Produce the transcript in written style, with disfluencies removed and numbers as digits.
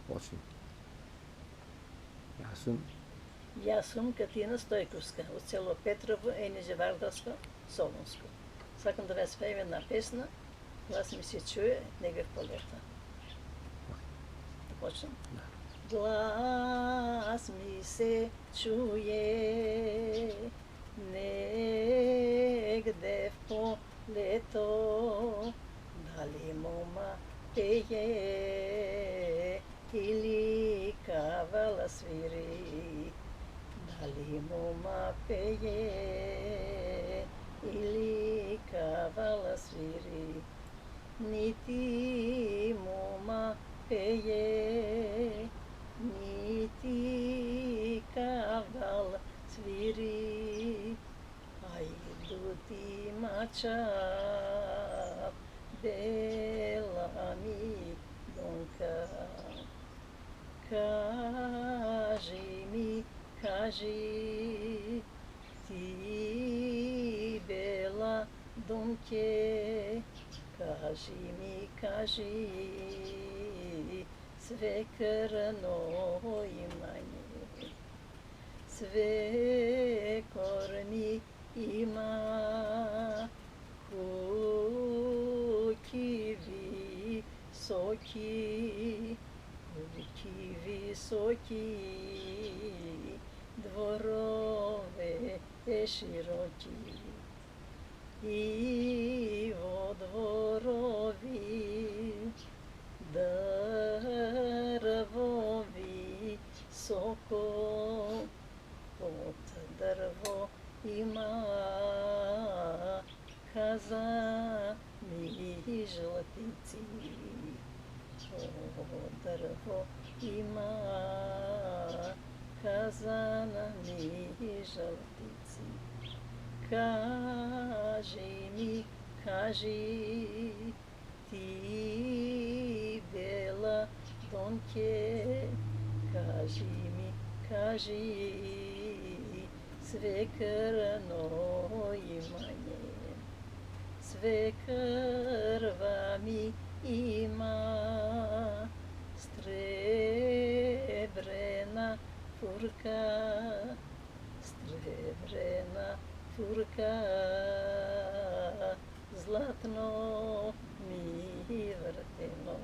Почни. Јас сум Јас сум Катина Стојковска од село Петрово, Ениđe-Вардарско, Солунско. Сакам да ве спеем една песна, глас ми се чуе, негде в полета. Да почнем? Да. Глас ми се чуе, негде в полето, дали мома пее или кавала свири, дали мома пее или кавала свири, нити мома пее, нити кавал свири, а идут има чап, бела ми донка. Кажи ми, кажи, ти бела донке, кажи ми, кажи, свекърно имanje, свекор ми има куки високи, куки високи, дворове широки, и во дворови дрво високо, под дрво има казани жлтици, под дрво има казани жлтици. Кажи ми, кажи, ти бела донке, кажи ми, кажи, свекърно имanje, свекърва ми има сребрена фурка, сребрена фурка, златно ми въртено.